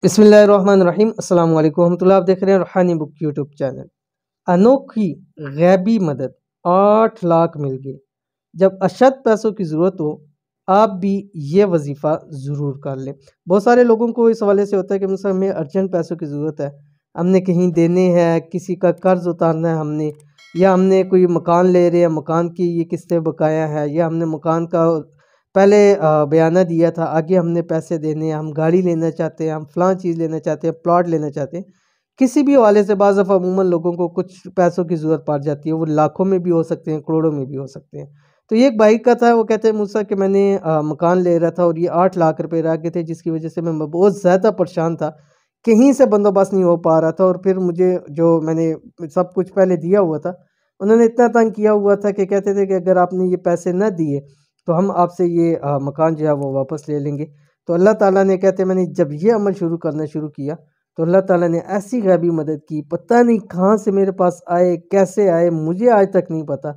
بسم اللہ الرحمن الرحیم۔ السلام علیکم ورحمۃ اللہ۔ آپ دیکھ رہے ہیں روحانی بک یوٹیوب چینل۔ انوکھی غیبی مدد 8 لاکھ مل گئے۔ جب اشد پیسوں کی ضرورت ہو آپ بھی یہ وظیفہ ضرور کر لیں۔ بہت سارے لوگوں کو اس حوالے سے ہوتا ہے کہ مثلا ہمیں ارجنٹ پیسوں کی ضرورت ہے، ہم نے کہیں دینے ہیں، کسی کا قرض اتارنا ہے ہم نے، یا ہم نے کوئی مکان لے رہے ہیں، مکان کی یہ قسطیں بقایا ہے، یا ہم نے مکان کا پہلے بیانہ دیا تھا، آگے ہم نے پیسے دینے ہیں، ہم گاڑی لینا چاہتے ہیں، ہم فلاں چیز لینا چاہتے ہیں، پلاٹ لینا چاہتے ہیں، کسی بھی حوالے سے بعض دفعہ عموماً لوگوں کو کچھ پیسوں کی ضرورت پڑ جاتی ہے، وہ لاکھوں میں بھی ہو سکتے ہیں، کروڑوں میں بھی ہو سکتے ہیں۔ تو یہ ایک بھائی کا تھا، وہ کہتے ہیں مجھ سے کہ میں نے مکان لے رہا تھا اور یہ 8 لاکھ روپے رہ گئے تھے، جس کی وجہ سے میں بہت زیادہ پریشان تھا، کہیں سے بندوبست نہیں ہو پا رہا تھا، اور پھر مجھے جو میں نے سب کچھ پہلے دیا ہوا تھا انہوں نے اتنا تنگ کیا ہوا تھا کہ کہتے تھے کہ اگر آپ نے یہ پیسے نہ دیے تو ہم آپ سے یہ مکان جو ہے وہ واپس لے لیں گے۔ تو اللہ تعالیٰ نے کہتے ہیں میں نے جب یہ عمل شروع کرنا شروع کیا تو اللہ تعالیٰ نے ایسی غیبی مدد کی، پتہ نہیں کہاں سے میرے پاس آئے، کیسے آئے، مجھے آج تک نہیں پتہ،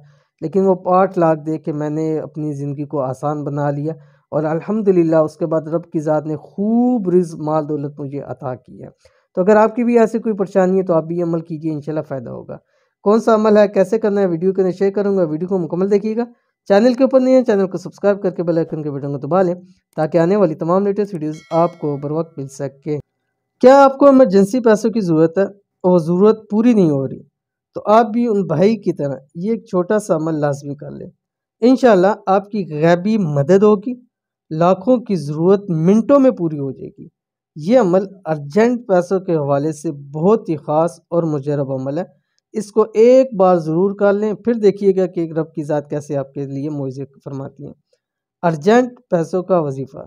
لیکن وہ 8 لاکھ دے کے میں نے اپنی زندگی کو آسان بنا لیا، اور الحمدللہ اس کے بعد رب کی ذات نے خوب رزق مال دولت مجھے عطا کی ہے۔ تو اگر آپ کی بھی ایسی کوئی پریشانی ہے تو آپ بھی عمل کیجئے، انشاءاللہ فائدہ ہوگا۔ کون سا عمل ہے، کیسے کرنا ہے، ویڈیو کو شیئر کروں گا، ویڈیو کو مکمل دیکھیے گا۔ چینل کے اوپر نہیں ہے چینل کو سبسکرائب کر کے بیل آئیکن کے بٹن کو دبا لیں تاکہ آنے والی تمام لیٹسٹ ویڈیوز آپ کو بر وقت مل سکے۔ کیا آپ کو ایمرجنسی پیسوں کی ضرورت ہے اور وہ ضرورت پوری نہیں ہو رہی، تو آپ بھی ان بھائی کی طرح یہ ایک چھوٹا سا عمل لازمی کر لیں، انشاءاللہ آپ کی غیبی مدد ہوگی، لاکھوں کی ضرورت منٹوں میں پوری ہو جائے گی۔ یہ عمل ارجنٹ پیسوں کے حوالے سے بہت ہی خاص اور مجرب عمل ہے، اس کو ایک بار ضرور کر لیں، پھر دیکھیے گا کہ رب کی ذات کیسے آپ کے لیے معجزے فرماتی ہیں۔ ارجنٹ پیسوں کا وظیفہ،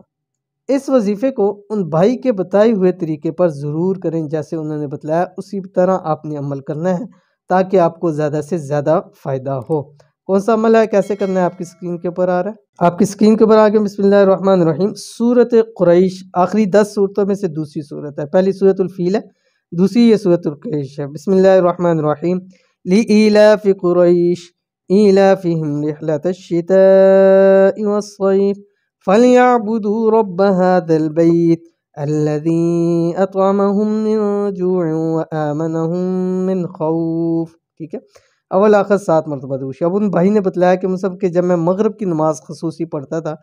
اس وظیفے کو ان بھائی کے بتائے ہوئے طریقے پر ضرور کریں، جیسے انہوں نے بتلایا اسی طرح آپ نے عمل کرنا ہے تاکہ آپ کو زیادہ سے زیادہ فائدہ ہو۔ کون سا عمل ہے، کیسے کرنا ہے، آپ کی اسکرین کے اوپر آ رہا ہے، آپ کی اسکرین کے اوپر آگے بسم اللہ الرحمن الرحیم۔ سورۃ قریش آخری 10 صورتوں میں سے دوسری صورت ہے، پہلی سورۃ الفیل ہے، دوسری یہ سورۃ القریش ہے۔ بسم اللہ الرحمن الرحیم۔ لإيلاف قريش إيلافهم رحلة الشتاء والصيف فليعبدوا رب هذا البيت الذي أطعمهم من جوع وآمنهم من خوف۔ ٹھیک ہے، اول آخر 7 مرتبہ دوش۔ اب ان بھائی نے بتلایا کہ مصحف کہ جب میں مغرب کی نماز خصوصی پڑھتا تھا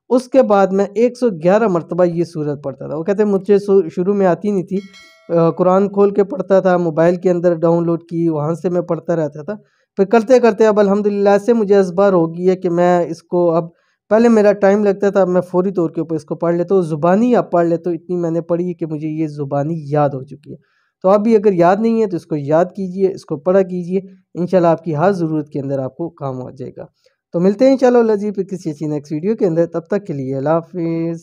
اس کے بعد میں 111 مرتبہ یہ سورت پڑھتا تھا۔ وہ کہتے ہیں مجھے شروع میں آتی نہیں تھی، قرآن کھول کے پڑھتا تھا، موبائل کے اندر ڈاؤن لوڈ کی، وہاں سے میں پڑھتا رہتا تھا، پھر کرتے کرتے اب الحمدللہ سے مجھے اذبار ہو گئی ہے کہ میں اس کو اب، پہلے میرا ٹائم لگتا تھا، اب میں فوری طور کے اوپر اس کو پڑھ لیتا ہوں، زبانی اب پڑھ لیتا ہوں، اتنی میں نے پڑھی ہے کہ مجھے یہ زبانی یاد ہو چکی ہے۔ تو اب بھی اگر یاد نہیں ہے تو اس کو یاد کیجئے، اس کو پڑھا کیجئے، انشاءاللہ آپ کی ہر ضرورت کے اندر آپ کو کام ہو جائے گا۔ تو ملتے ہیں انشاءاللہ کسی اچھی نیکسٹ ویڈیو کے اندر، تب تک کے لیے اللہ حافظ۔